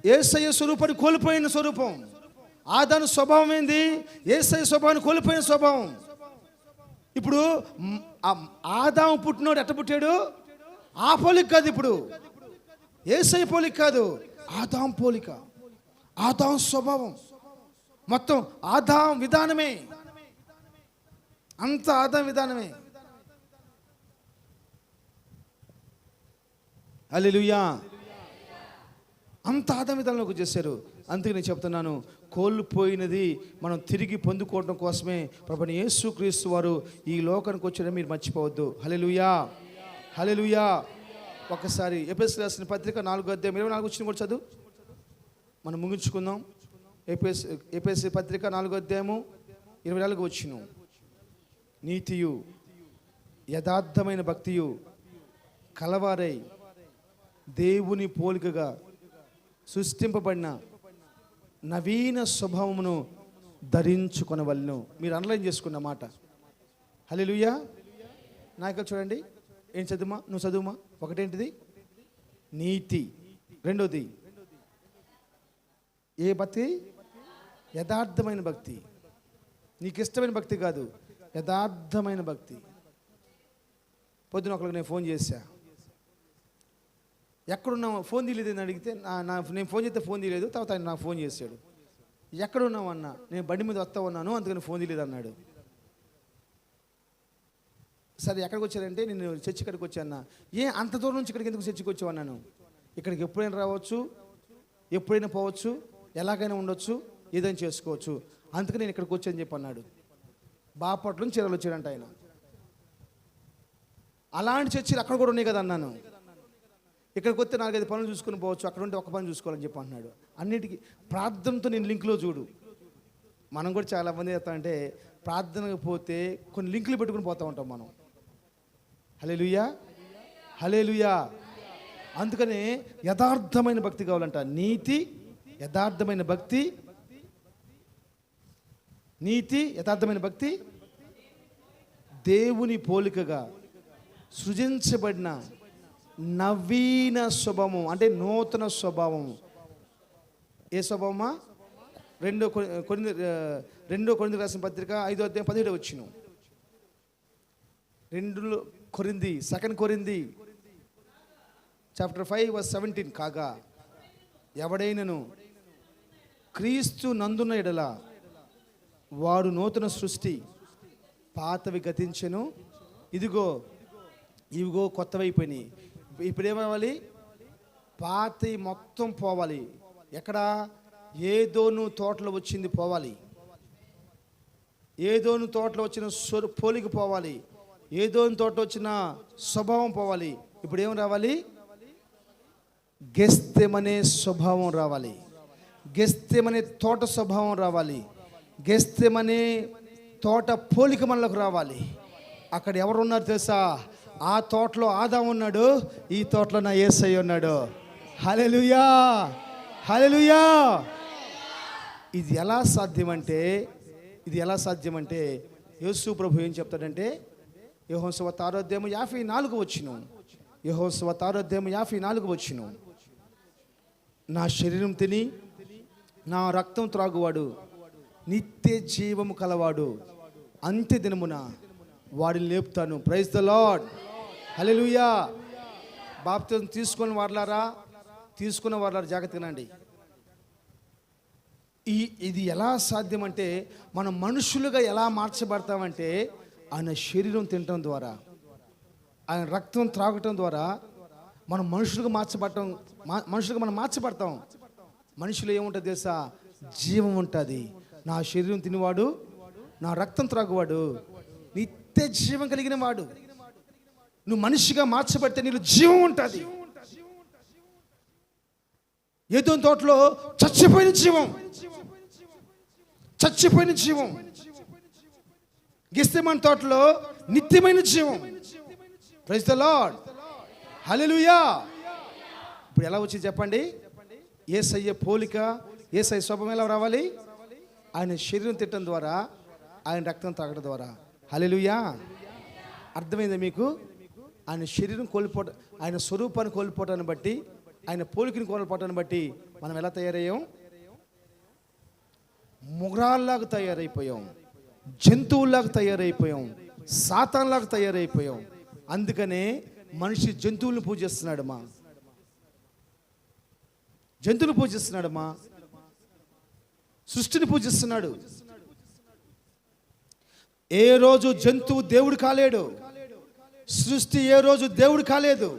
యేసయ్య స్వరూపాన్ని కోల్పోయిన స్వరూపం. ఆదాము స్వభావం ఏంది? యేసయ్య స్వభావాన్ని కోల్పోయిన స్వభావం. ఇప్పుడు ఆదాము పుట్టినోడు ఎట్ట పుట్టాడు? ఆ పోలిక కాదు, ఇప్పుడు యేసయ్య పోలిక కాదు, ఆదాము పోలిక, ఆదాము స్వభావం, మొత్తం ఆదాము విధానమే, అంత ఆదాము విధానమే. హల్లెలూయా. అంత ఆదాము విధానంలోకి చేశారు. అందుకే నేను చెప్తున్నాను, కోల్పోయినది మనం తిరిగి పొందుకోవడం కోసమే ప్రభువైన యేసుక్రీస్తు వారు ఈ లోకానికి వచ్చారని మీరు మర్చిపోవద్దు. హల్లెలూయా, హల్లెలూయా. ఒకసారి ఎఫెసీయులకు రాసిన పత్రిక 4:24 వచ్చిన కూడా చదువు, మనం ముగించుకుందాం. ఎఫెసీ పత్రిక 4:24 వచ్చిన. నీతియు యథార్థమైన భక్తియు కలవారై దేవుని పోలికగా సృష్టింపబడిన నవీన స్వభావమును ధరించుకొనవలెను. మీరు అండర్లైన్ చేసుకున్న మాట. హల్లెలూయా. నాయకులు చూడండి, ఏం చదువుమా? నువ్వు చదువుమా. ఒకటేంటిది? నీతి. రెండోది ఏ భక్తి? యథార్థమైన భక్తి. నీకు ఇష్టమైన భక్తి కాదు, యథార్థమైన భక్తి. పొద్దున ఒకరికి నేను ఫోన్ చేశా, ఎక్కడున్నావు, ఫోన్ తీయలేదు అని అడిగితే నేను ఫోన్ చేస్తే ఫోన్ తీయలేదు. తర్వాత ఆయన నాకు ఫోన్ చేశాడు, ఎక్కడున్నావు అన్నా, నేను బండి మీద వస్తా ఉన్నాను అందుకని ఫోన్ తీయలేదు అన్నాడు. సరే ఎక్కడికి వచ్చారంటే, నేను చర్చి ఇక్కడికి వచ్చాను. అంత దూరం నుంచి ఇక్కడికి ఎందుకు చర్చికి వచ్చావు అన్నాను. ఇక్కడికి ఎప్పుడైనా రావచ్చు, ఎప్పుడైనా పోవచ్చు, ఎలాగైనా ఉండొచ్చు, ఏదైనా చేసుకోవచ్చు, అందుకని నేను ఇక్కడికి వచ్చాను చెప్పి అన్నాడు. బాపట్ల నుంచి చీరలు వచ్చాడంట ఆయన. అలాంటి చర్చిలు అక్కడ కూడా ఉన్నాయి కదా అన్నాను. ఇక్కడికి వస్తే 4-5 పనులు చూసుకుని పోవచ్చు, అక్కడ ఉంటే ఒక పని చూసుకోవాలని చెప్పి అన్నాడు. అన్నిటికీ ప్రార్థనతో నేను లింక్లో చూడు. మనం కూడా చాలామంది చేస్తామంటే ప్రార్థనకు పోతే కొన్ని లింకులు పెట్టుకుని పోతూ ఉంటాం మనం. హల్లెలూయా, హల్లెలూయా. అందుకనే యథార్థమైన భక్తి కావాలంట. నీతి, యథార్థమైన భక్తి, నీతి, యథార్థమైన భక్తి, దేవుని పోలికగా సృజించబడిన నవీన స్వభావం, అంటే నూతన స్వభావం. ఏ స్వభావమా? 2 కొరింథీ రాసిన పత్రిక 5:17 వచ్చిన. 2 కొరింథీ చాప్టర్ 5:17. కాగా ఎవడైనను క్రీస్తు నందున ఎడల వాడు నూతన సృష్టి, పాతవి గతించెను, ఇవిగో కొత్తవైపోయినాయి. ఇప్పుడు ఏమవ్వాలి? పాతవి మొత్తం పోవాలి. ఎక్కడ? ఏదోను తోటలో వచ్చింది పోవాలి, ఏదోను తోటలో వచ్చిన పోలిక పోవాలి, ఏదోను తోట వచ్చిన స్వభావం పోవాలి. ఇప్పుడు ఏం రావాలి? గెస్తెమనే స్వభావం రావాలి, గెస్తెమనే తోట స్వభావం రావాలి, గెస్తెమనే తోట పోలిక మనలకు రావాలి. అక్కడ ఎవరున్నారు తెలుసా? ఆ తోటలో ఆదాము ఉన్నాడు, ఈ తోటలో నా యేసయ్య ఉన్నాడు. హల్లెలూయా, హల్లెలూయా. ఇది ఎలా సాధ్యమంటే యేసు ప్రభు ఏం చెప్తాడంటే, యెహోషువ 6:54 వచ్చిన. యెహోషువ 6:54 వచ్చిన. నా శరీరం తిని నా రక్తం త్రాగువాడు నిత్య జీవము కలవాడు, అంత్య దినమున వాడిని లేపుతాను. ప్రైజ్ ద లార్డ్, హల్లెలూయా. బాప్తిజం తీసుకున్న వారలారా జాగ్రత్తగానండి. ఇది ఎలా సాధ్యమంటే, మనం మనుషులుగా ఎలా మార్చబడతామంటే ఆయన శరీరం తినటం ద్వారా, ఆయన రక్తం త్రాగటం ద్వారా మనం మనుషులుగా మనుషులుగా మనం మార్చబడతాం. మనుషులు ఏముంటుంది తెలుసా? జీవం ఉంటుంది. నా శరీరం తినేవాడు, నా రక్తం త్రాగువాడు నిత్య జీవం కలిగిన వాడు. నువ్వు మనిషిగా మార్చబడితే నీలో జీవం ఉంటుంది. ఏదో తోటలో చచ్చిపోయిన జీవం, గెత్సేమనే తోటలో నిత్యమైన జీవం. ప్రైజ్ ది లార్డ్, హల్లెలూయా. ఇప్పుడు ఎలా వచ్చింది చెప్పండి? యేసయ్య పోలిక, యేసయ్య స్వభావం ఎలా రావాలి? ఆయన శరీరం తినడం ద్వారా, ఆయన రక్తం తాగడం ద్వారా. హల్లెలూయా. అర్థమైందా మీకు? ఆయన శరీరం కోల్పోవడం, ఆయన స్వరూపాన్ని కోల్పోవటాన్ని బట్టి, ఆయన పోలికని కోల్పోవటాన్ని బట్టి మనం ఎలా తయారయ్యాం? ముగ్రాల్లాగా తయారైపోయాం, జంతువుల్లాగా తయారైపోయాం, సాతాన్లాగా తయారైపోయాం. అందుకనే మనిషి జంతువులను పూజిస్తున్నాడమ్మా, జంతువులు పూజిస్తున్నాడమ్మా, సృష్టిని పూజిస్తున్నాడు. ఏ రోజు జంతువు దేవుడు కాలేడు, సృష్టి ఏ రోజు దేవుడు కాలేదు.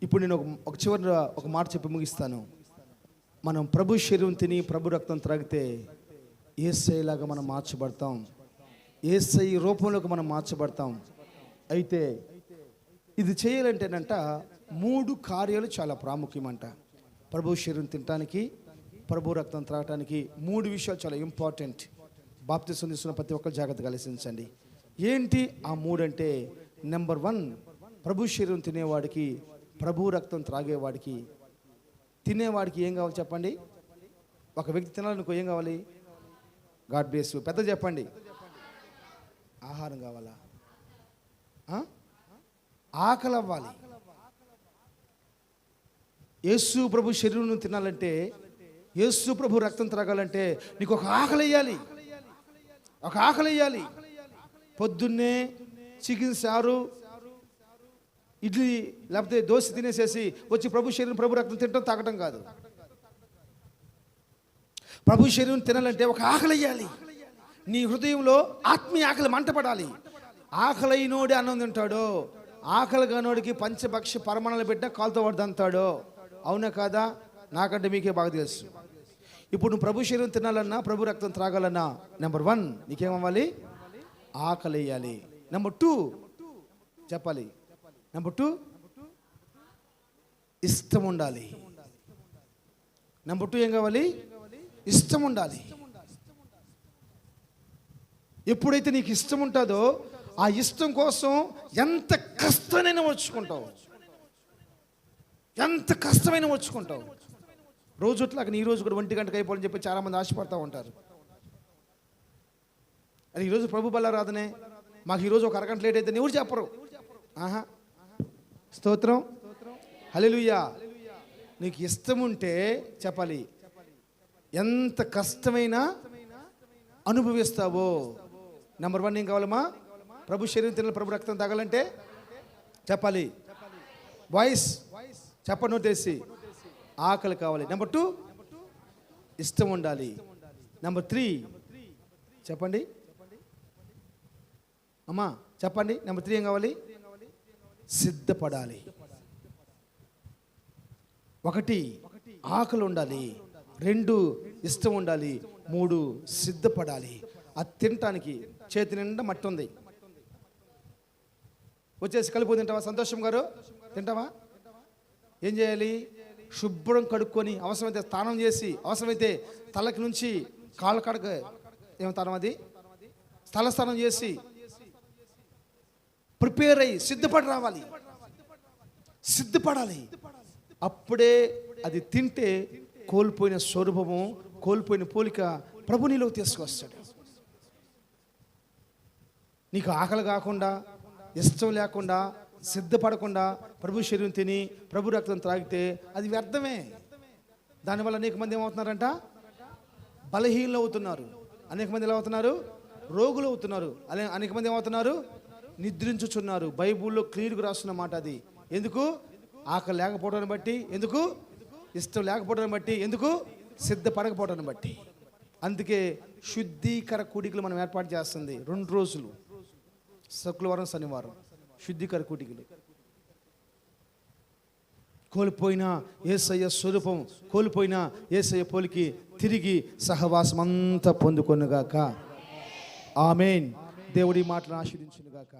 ఇప్పుడు నేను ఒక చివరి ఒక మాట చెప్పి ముగిస్తాను. మనం ప్రభు శరీరం తిని ప్రభు రక్తం త్రాగితే యేసయ్యలాగా మనం మార్చబడతాం, యేసయ్య రూపంలోకి మనం మార్చబడతాం. అయితే ఇది చేయాలంటేనంట 3 కార్యాలు చాలా ప్రాముఖ్యమంట. ప్రభు శరీరం తినటానికి, ప్రభు రక్తం త్రాగటానికి 3 విషయాలు చాలా ఇంపార్టెంట్. బాప్తిసం తీసుకున్న ప్రతి ఒక్కరు జాగ్రత్తగా ఆలోచించండి. ఏంటి ఆ 3 అంటే? నెంబర్ 1, ప్రభు శరీరం తినేవాడికి, ప్రభు రక్తం త్రాగేవాడికి, తినేవాడికి ఏం కావాలి చెప్పండి? ఒక వ్యక్తి తినాలనుకో ఏం కావాలి? God bless you. పెద్ద చెప్పండి. ఆహారం కావాలా? ఆకలి అవ్వాలి. యేసు ప్రభు శరీరం తినాలంటే, యేసు ప్రభు రక్తం త్రాగాలంటే నీకు ఒక ఆకలి వేయాలి. పొద్దున్నే చికెన్ సారు, ఇడ్లీ లేకపోతే దోశ తినేసేసి వచ్చి ప్రభు శరీరం ప్రభు రక్తం తినటం తాగటం కాదు. ప్రభు శరీరం తినాలంటే ఒక ఆకలి వేయాలి. నీ హృదయంలో ఆత్మీయ ఆకలి మంటపడాలి. ఆకలైనోడి అన్నం తింటాడో, ఆకలి కానోడికి పంచభక్ష పరమాణాలు పెట్టిన కాలుతో వాడు దంతాడో. అవునా కాదా? నాకంటే మీకే బాగా తెలుసు. ఇప్పుడు నువ్వు ప్రభు శరీరం తినాలన్నా, ప్రభు రక్తం త్రాగాలన్నా నెంబర్ 1 నీకేమవ్వాలి? ఆకలి వేయాలి. నెంబర్ 2 చెప్పాలి. నెంబర్ 2 ఇష్టం ఉండాలి. నెంబర్ 2 ఏం కావాలి? ఇష్టం ఉండాలి. ఎప్పుడైతే నీకు ఇష్టం ఉంటుందో ఆ ఇష్టం కోసం ఎంత కష్టమైనా వచ్చుకుంటావు. రోజుట్లాగా ఈ రోజు కూడా 1 గంటకు అయిపోవాలని చెప్పి చాలామంది ఆశపడతా ఉంటారు. అది ఈరోజు ప్రభు బలారాధనే, మాకు ఈరోజు ఒక అరగంట లేట్ అయితే ఎవరు చెప్పరు. స్తోత్రం, హల్లెలూయా. నీకు ఇష్టం ఉంటే చెప్పాలి, ఎంత కష్టమైనా అనుభవిస్తావో. నెంబర్ 1 ఏం కావాలమ్మా? ప్రభు శరీరం తినాలి, ప్రభు రక్తం తాగాలంటే చెప్పాలి. వాయిస్ చెప్పండి, నోటేసి. ఆకలి కావాలి. నెంబర్ 2 ఇష్టం ఉండాలి. నెంబర్ 3 చెప్పండి అమ్మా, చెప్పండి. నెంబర్ 3 ఏం కావాలి? సిద్ధపడాలి. 1 ఆకలి ఉండాలి, 2 ఇష్టం ఉండాలి, 3 సిద్ధపడాలి. అది తినటానికి చేతి నిండా మట్టి ఉంది, వచ్చేసి కలిపి తింటావా? సంతోషం గారు తింటావా? ఏం చేయాలి? శుభ్రం కడుక్కొని, అవసరమైతే స్నానం చేసి, అవసరమైతే తలకి నుంచి కాళ్ళ కడక ఏమంటారు అది స్థల స్నానం చేసి ప్రిపేర్ అయ్యి సిద్ధపడాలి. అప్పుడే అది తింటే కోల్పోయిన స్వరూపము, కోల్పోయిన పోలిక ప్రభు నీలోకి తీసుకొస్తాడు. నీకు ఆకలి కాకుండా, ఇష్టం లేకుండా, సిద్ధపడకుండా ప్రభు శరీరం తిని ప్రభు రక్తం త్రాగితే అది వ్యర్థమే. దానివల్ల అనేక మంది ఏమవుతున్నారంట? బలహీనలు అవుతున్నారు. అనేక మంది ఎలా అవుతున్నారు? రోగులు అవుతున్నారు. అనేక మంది ఏమవుతున్నారు? నిద్రించుచున్నారు. బైబుల్లో క్లియర్గా రాస్తున్న మాట అది. ఎందుకు? ఆకలి లేకపోవడాన్ని బట్టి ఎందుకు, ఇష్టం లేకపోవడాన్ని బట్టి ఎందుకు, సిద్ధపడకపోవడాన్ని బట్టి. అందుకే శుద్ధీకర కూడికలు మనం ఏర్పాటు చేస్తుంది 2 రోజులు, శుక్రవారం శనివారం శుద్ధీకర కూడికలు. కోల్పోయిన యేసయ్య స్వరూపం, కోల్పోయిన యేసయ్య పోలికి తిరిగి సహవాసం అంతా పొందుకొనుగాక. ఆమేన్. దేవుడి మాటలను ఆశీర్వదించునుగాక.